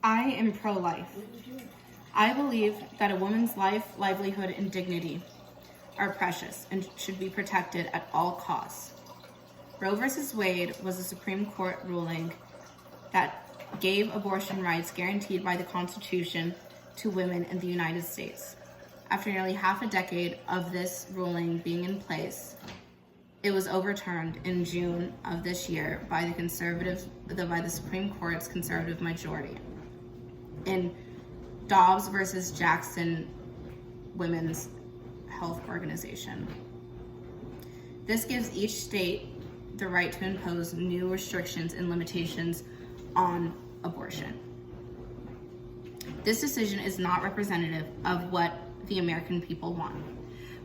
I am pro-life. I believe that a woman's life, livelihood, and dignity are precious and should be protected at all costs. Roe v. Wade was a Supreme Court ruling that gave abortion rights guaranteed by the Constitution to women in the United States. After nearly half a decade of this ruling being in place, it was overturned in June of this year by the Supreme Court's conservative majority in Dobbs versus Jackson Women's Health Organization. This gives each state the right to impose new restrictions and limitations on abortion. This decision is not representative of what the American people want.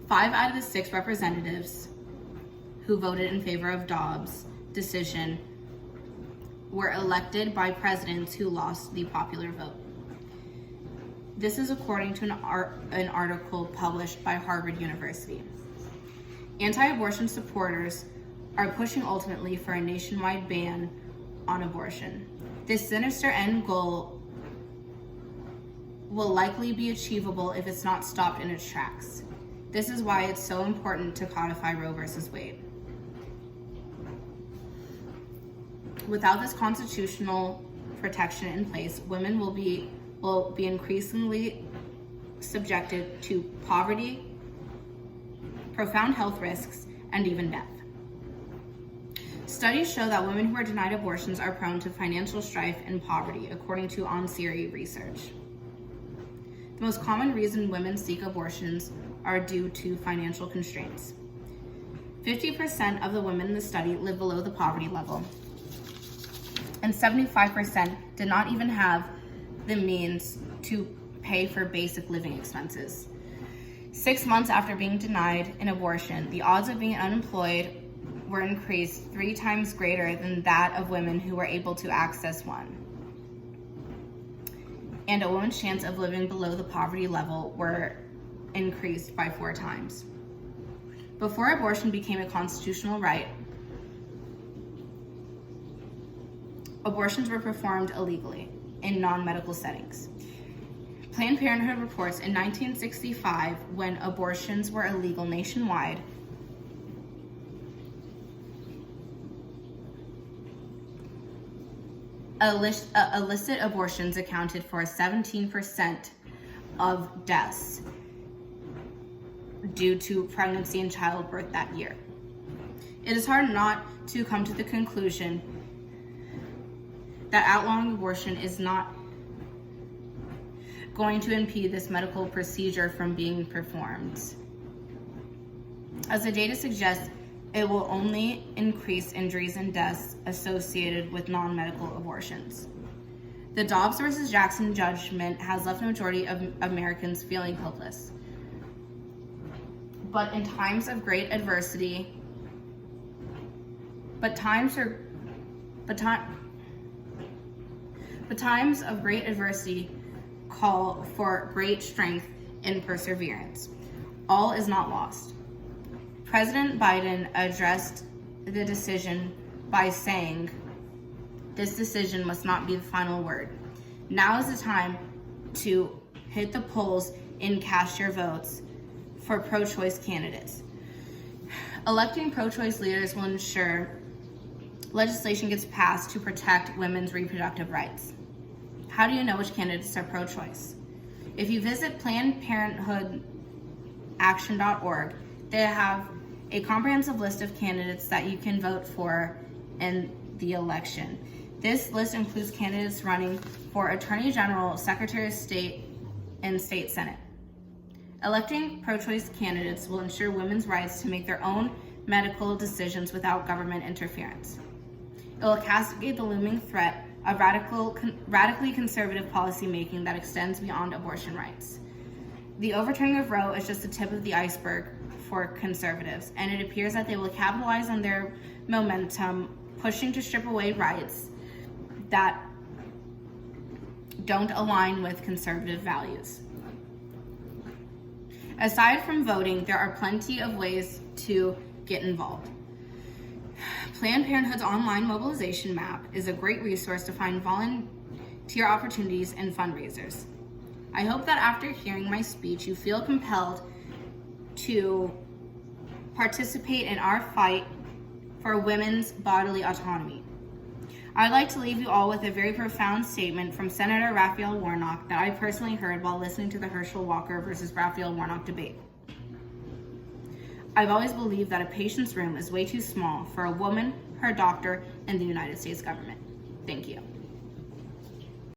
5 out of the 6 representatives who voted in favor of Dobbs' decision were elected by presidents who lost the popular vote. This is according to an article published by Harvard University. Anti-abortion supporters are pushing ultimately for a nationwide ban on abortion. This sinister end goal will likely be achievable if it's not stopped in its tracks. This is why it's so important to codify Roe v. Wade. Without this constitutional protection in place, women will be increasingly subjected to poverty, profound health risks, and even death. Studies show that women who are denied abortions are prone to financial strife and poverty, according to OnSiri research. The most common reason women seek abortions are due to financial constraints. 50% of the women in the study live below the poverty level, and 75% did not even have the means to pay for basic living expenses. 6 months after being denied an abortion, the odds of being unemployed were increased 3 times greater than that of women who were able to access one. And a woman's chance of living below the poverty level were increased by 4 times. Before abortion became a constitutional right, abortions were performed illegally in non-medical settings. Planned Parenthood reports in 1965, when abortions were illegal nationwide, illicit abortions accounted for 17% of deaths due to pregnancy and childbirth that year. It is hard not to come to the conclusion that outlawing abortion is not going to impede this medical procedure from being performed. As the data suggests, it will only increase injuries and deaths associated with non-medical abortions. The Dobbs versus Jackson judgment has left the majority of Americans feeling hopeless. But in times of great adversity, times of great adversity call for great strength and perseverance. All is not lost. President Biden addressed the decision by saying, "This decision must not be the final word. Now is the time to hit the polls and cast your votes for pro-choice candidates." Electing pro-choice leaders will ensure legislation gets passed to protect women's reproductive rights. How do you know which candidates are pro-choice? If you visit PlannedParenthoodAction.org, they have a comprehensive list of candidates that you can vote for in the election. This list includes candidates running for Attorney General, Secretary of State, and State Senate. Electing pro-choice candidates will ensure women's rights to make their own medical decisions without government interference. It will cascade the looming threat of radically conservative policymaking that extends beyond abortion rights. The overturning of Roe is just the tip of the iceberg for conservatives, and it appears that they will capitalize on their momentum, pushing to strip away rights that don't align with conservative values. Aside from voting, there are plenty of ways to get involved. Planned Parenthood's online mobilization map is a great resource to find to your opportunities and fundraisers. I hope that after hearing my speech, you feel compelled to participate in our fight for women's bodily autonomy. I'd like to leave you all with a very profound statement from Senator Raphael Warnock that I personally heard while listening to the Herschel Walker versus Raphael Warnock debate. I've always believed that a patient's room is way too small for a woman, her doctor, and the United States government. Thank you.